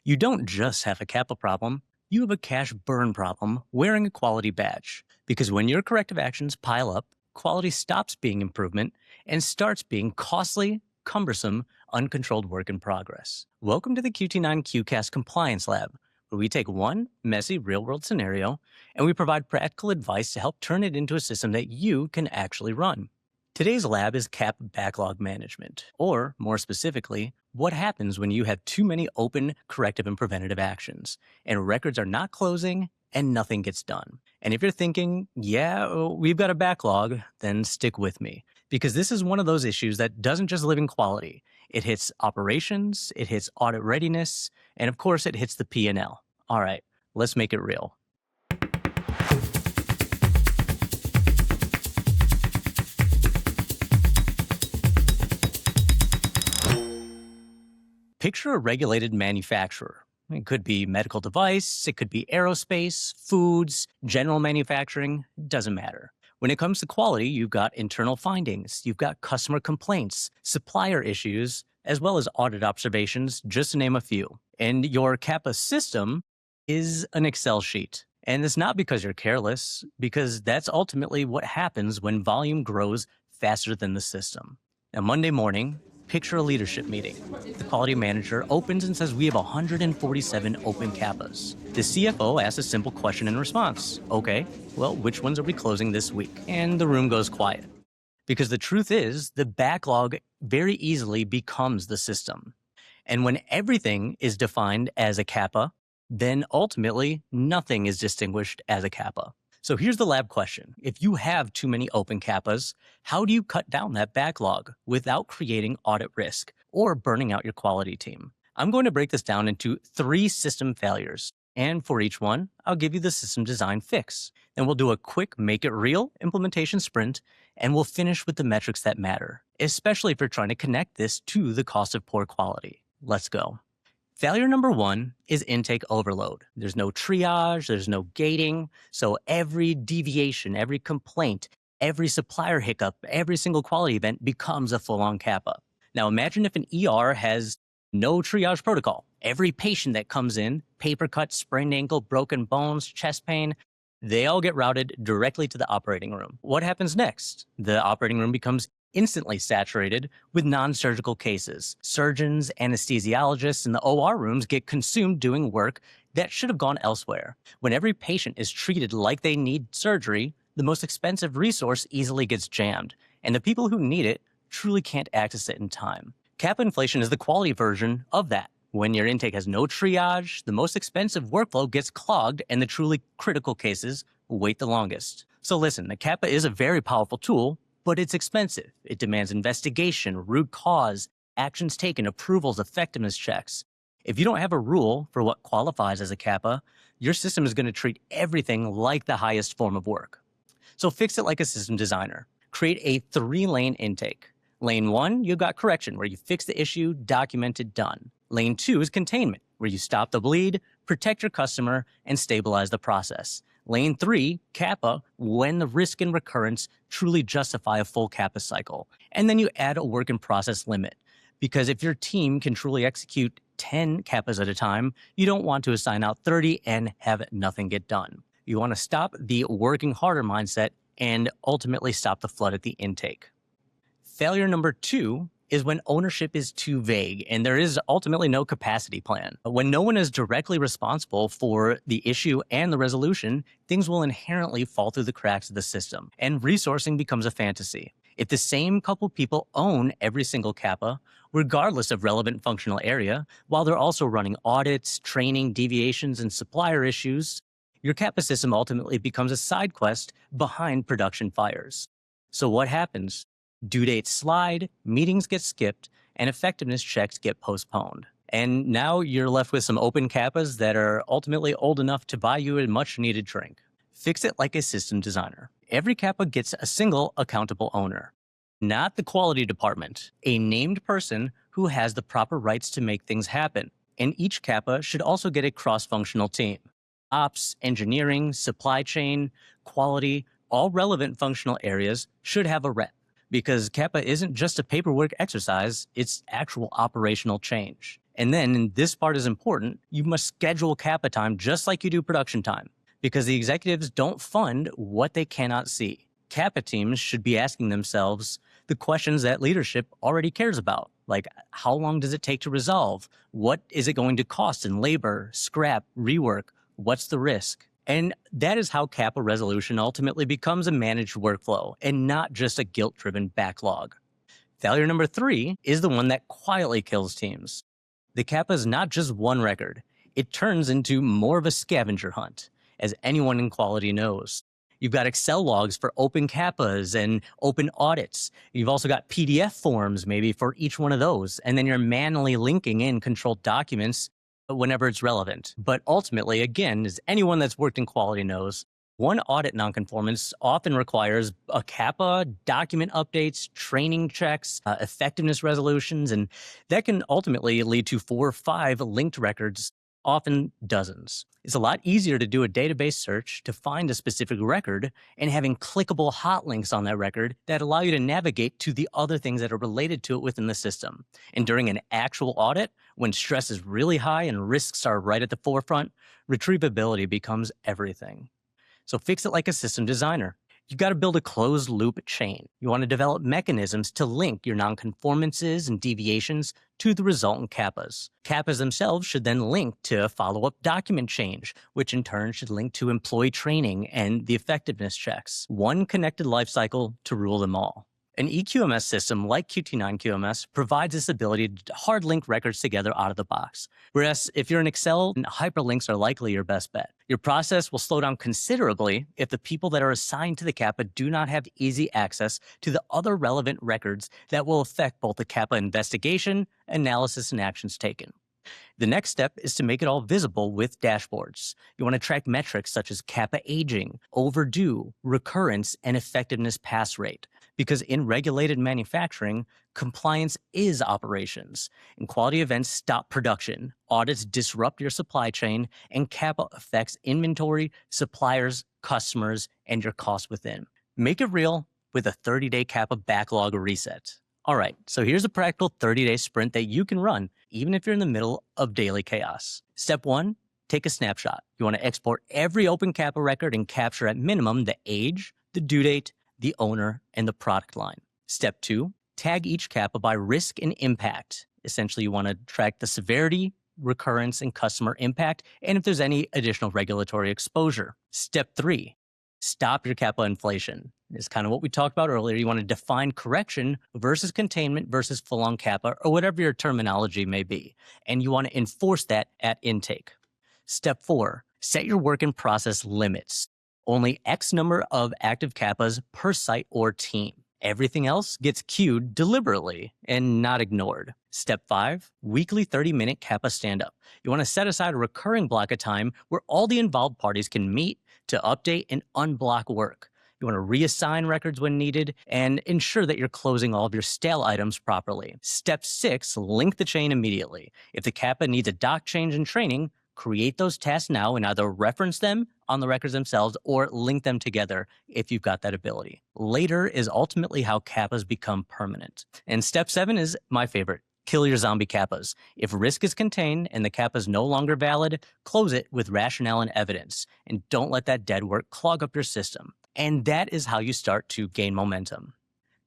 You don't just have a CAPA problem, you have a cash burn problem wearing a quality badge. Because when your corrective actions pile up, quality stops being improvement and starts being costly, cumbersome, uncontrolled work in progress. Welcome to the QT9 Q-Cast Compliance Lab, where we take one messy real-world scenario and we provide practical advice to help turn it into a system that you can actually run. Today's lab is CAPA Backlog Management, or more specifically, what happens when you have too many open corrective and preventative actions, and records are not closing and nothing gets done. And if you're thinking, yeah, we've got a backlog, then stick with me, because this is one of those issues that doesn't just live in quality. It hits operations, it hits audit readiness, and of course it hits the P&L. All right, let's make it real. Picture a regulated manufacturer. It could be medical device, it could be aerospace, foods, general manufacturing, doesn't matter. When it comes to quality, you've got internal findings, you've got customer complaints, supplier issues, as well as audit observations, just to name a few. And your CAPA system is an Excel sheet. And it's not because you're careless, because that's ultimately what happens when volume grows faster than the system. Now, Monday morning, picture a leadership meeting. The quality manager opens and says we have 147 open CAPAs. The CFO asks a simple question in response. Okay, well, which ones are we closing this week? And the room goes quiet. Because the truth is, the backlog very easily becomes the system. And when everything is defined as a CAPA, then ultimately nothing is distinguished as a CAPA. So here's the lab question. If you have too many open CAPAs, how do you cut down that backlog without creating audit risk or burning out your quality team? I'm going to break this down into 3 system failures. And for each one, I'll give you the system design fix. Then we'll do a quick make it real implementation sprint, and we'll finish with the metrics that matter, especially if you're trying to connect this to the cost of poor quality. Let's go. Failure number 1 is intake overload. There's no triage, there's no gating, so every deviation, every complaint, every supplier hiccup, every single quality event becomes a full-on CAPA. Now imagine if an ER has no triage protocol. Every patient that comes in, paper cut, sprained ankle, broken bones, chest pain, they all get routed directly to the operating room. What happens next? The operating room becomes instantly saturated with non-surgical cases. Surgeons, anesthesiologists, and the OR rooms get consumed doing work that should have gone elsewhere. When every patient is treated like they need surgery, the most expensive resource easily gets jammed, and the people who need it truly can't access it in time. CAPA inflation is the quality version of that. When your intake has no triage, the most expensive workflow gets clogged, and the truly critical cases wait the longest. So listen, the CAPA is a very powerful tool, but it's expensive. It demands investigation, root cause, actions taken, approvals, effectiveness checks. If you don't have a rule for what qualifies as a CAPA, your system is going to treat everything like the highest form of work. So fix it like a system designer. Create a 3-lane intake. Lane 1, you've got correction, where you fix the issue, document it, done. Lane 2 is containment, where you stop the bleed, protect your customer, and stabilize the process. Lane 3, CAPA, when the risk and recurrence truly justify a full CAPA cycle. And then you add a work in process limit, because if your team can truly execute 10 CAPAs at a time, you don't want to assign out 30 and have nothing get done. You want to stop the working harder mindset and ultimately stop the flood at the intake. Failure number 2 is when ownership is too vague and there is ultimately no capacity plan. When no one is directly responsible for the issue and the resolution, things will inherently fall through the cracks of the system, and resourcing becomes a fantasy. If the same couple people own every single CAPA, regardless of relevant functional area, while they're also running audits, training, deviations, and supplier issues, your CAPA system ultimately becomes a side quest behind production fires. So what happens? Due dates slide, meetings get skipped, and effectiveness checks get postponed. And now you're left with some open CAPAs that are ultimately old enough to buy you a much-needed drink. Fix it like a system designer. Every CAPA gets a single accountable owner, not the quality department, a named person who has the proper rights to make things happen. And each CAPA should also get a cross-functional team. Ops, engineering, supply chain, quality, all relevant functional areas should have a rep. Because CAPA isn't just a paperwork exercise, it's actual operational change. And then, and this part is important, you must schedule CAPA time just like you do production time, because the executives don't fund what they cannot see. CAPA teams should be asking themselves the questions that leadership already cares about, like how long does it take to resolve? What is it going to cost in labor, scrap, rework? What's the risk? And that is how CAPA resolution ultimately becomes a managed workflow and not just a guilt-driven backlog. Failure number 3 is the one that quietly kills teams. The CAPA is not just one record. It turns into more of a scavenger hunt, as anyone in quality knows. You've got Excel logs for open CAPAs and open audits. You've also got PDF forms maybe for each one of those. And then you're manually linking in controlled documents whenever it's relevant. But ultimately, again, as anyone that's worked in quality knows, one audit nonconformance often requires a CAPA, document updates, training checks, effectiveness resolutions, and that can ultimately lead to 4 or 5 linked records, often dozens. It's a lot easier to do a database search to find a specific record and having clickable hot links on that record that allow you to navigate to the other things that are related to it within the system. And during an actual audit, when stress is really high and risks are right at the forefront, retrievability becomes everything. So fix it like a system designer. You've got to build a closed loop chain. You want to develop mechanisms to link your nonconformances and deviations to the resultant CAPAs. CAPAs themselves should then link to follow-up document change, which in turn should link to employee training and the effectiveness checks. One connected lifecycle to rule them all. An EQMS system like QT9 QMS provides this ability to hard link records together out of the box. Whereas if you're in Excel, hyperlinks are likely your best bet. Your process will slow down considerably if the people that are assigned to the CAPA do not have easy access to the other relevant records that will affect both the CAPA investigation, analysis, and actions taken. The next step is to make it all visible with dashboards. You want to track metrics such as CAPA aging, overdue, recurrence, and effectiveness pass rate. Because in regulated manufacturing, compliance is operations, and quality events stop production, audits disrupt your supply chain, and CAPA affects inventory, suppliers, customers, and your costs within. Make it real with a 30-day CAPA backlog reset. All right, so here's a practical 30-day sprint that you can run, even if you're in the middle of daily chaos. Step 1, take a snapshot. You want to export every open CAPA record and capture at minimum the age, the due date, the owner, and the product line. Step 2, tag each CAPA by risk and impact. Essentially, you want to track the severity, recurrence, and customer impact, and if there's any additional regulatory exposure. Step 3, stop your CAPA inflation. It's kind of what we talked about earlier. You want to define correction versus containment versus full-on CAPA, or whatever your terminology may be. And you want to enforce that at intake. Step 4, set your work in process limits. Only X number of active CAPAs per site or team. Everything else gets queued deliberately and not ignored. Step 5, weekly 30-minute CAPA stand-up. You want to set aside a recurring block of time where all the involved parties can meet to update and unblock work. You want to reassign records when needed and ensure that you're closing all of your stale items properly. Step 6, link the chain immediately. If the CAPA needs a doc change and training, create those tasks now and either reference them on the records themselves or link them together if you've got that ability. Later is ultimately how CAPAs become permanent. And step 7 is my favorite. Kill your zombie CAPAs. If risk is contained and the CAPA is no longer valid, close it with rationale and evidence. And don't let that dead work clog up your system. And that is how you start to gain momentum.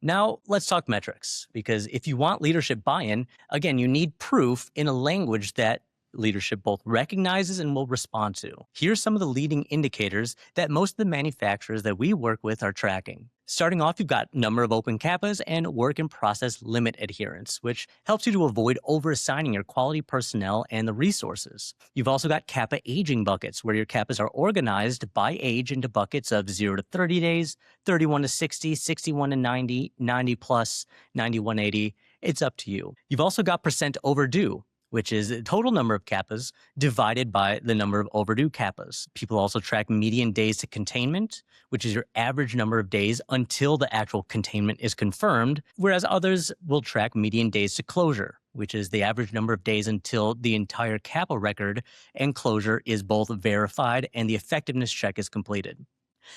Now, let's talk metrics, because if you want leadership buy-in, again, you need proof in a language that leadership both recognizes and will respond to. Here's some of the leading indicators that most of the manufacturers that we work with are tracking. Starting off, you've got number of open CAPAs and work in process limit adherence, which helps you to avoid over-assigning your quality personnel and the resources. You've also got CAPA aging buckets, where your CAPAs are organized by age into buckets of 0 to 30 days, 31 to 60, 61 to 90, 90 plus, 91 to 80. It's up to you. You've also got percent overdue, which is the total number of CAPAs divided by the number of overdue CAPAs. People also track median days to containment, which is your average number of days until the actual containment is confirmed, whereas others will track median days to closure, which is the average number of days until the entire CAPA record and closure is both verified and the effectiveness check is completed.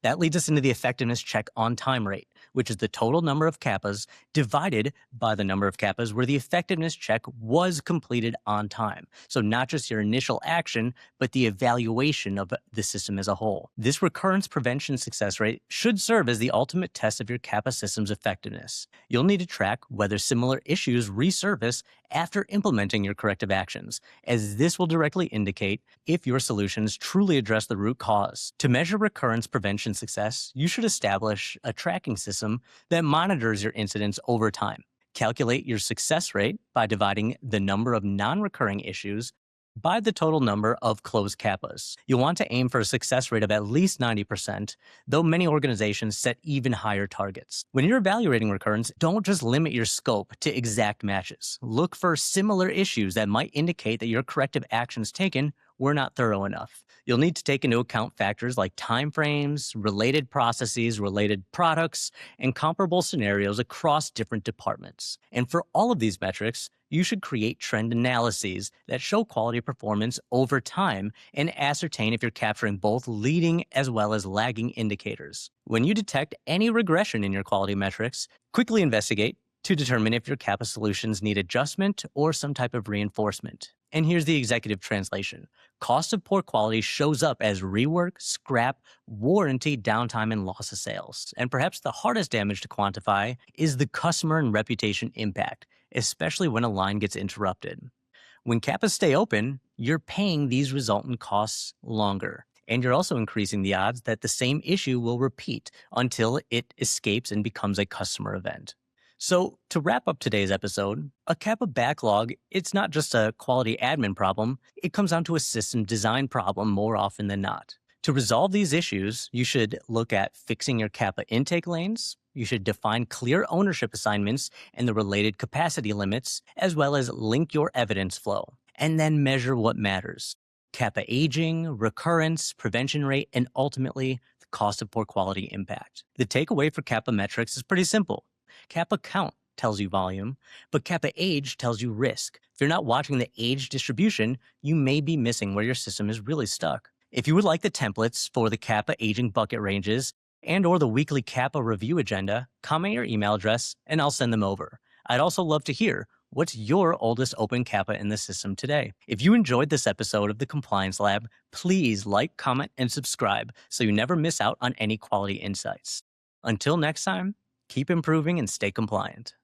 That leads us into the effectiveness check on time rate, which is the total number of CAPAs divided by the number of CAPAs where the effectiveness check was completed on time. So not just your initial action, but the evaluation of the system as a whole. This recurrence prevention success rate should serve as the ultimate test of your CAPA system's effectiveness. You'll need to track whether similar issues resurface after implementing your corrective actions, as this will directly indicate if your solutions truly address the root cause. To measure recurrence prevention success, you should establish a tracking system that monitors your incidents over time. Calculate your success rate by dividing the number of non-recurring issues by the total number of closed CAPAs. You'll want to aim for a success rate of at least 90%, though many organizations set even higher targets. When you're evaluating recurrence, don't just limit your scope to exact matches. Look for similar issues that might indicate that your corrective actions taken were not thorough enough. You'll need to take into account factors like timeframes, related processes, related products, and comparable scenarios across different departments. And for all of these metrics, you should create trend analyses that show quality performance over time and ascertain if you're capturing both leading as well as lagging indicators. When you detect any regression in your quality metrics, quickly investigate to determine if your CAPA solutions need adjustment or some type of reinforcement. And here's the executive translation. Cost of poor quality shows up as rework, scrap, warranty, downtime, and loss of sales. And perhaps the hardest damage to quantify is the customer and reputation impact, especially when a line gets interrupted. When CAPAs stay open, you're paying these resultant costs longer. And you're also increasing the odds that the same issue will repeat until it escapes and becomes a customer event. So to wrap up today's episode, a CAPA backlog, it's not just a quality admin problem, it comes down to a system design problem more often than not. To resolve these issues, you should look at fixing your CAPA intake lanes, you should define clear ownership assignments and the related capacity limits, as well as link your evidence flow, and then measure what matters. CAPA aging, recurrence, prevention rate, and ultimately, the cost of poor quality impact. The takeaway for CAPA metrics is pretty simple. CAPA count tells you volume, but CAPA age tells you risk. If you're not watching the age distribution, you may be missing where your system is really stuck. If you would like the templates for the CAPA aging bucket ranges and or the weekly CAPA review agenda, comment your email address and I'll send them over. I'd also love to hear what's your oldest open CAPA in the system today. If you enjoyed this episode of the Compliance Lab, please like, comment, and subscribe so you never miss out on any quality insights. Until next time, keep improving and stay compliant.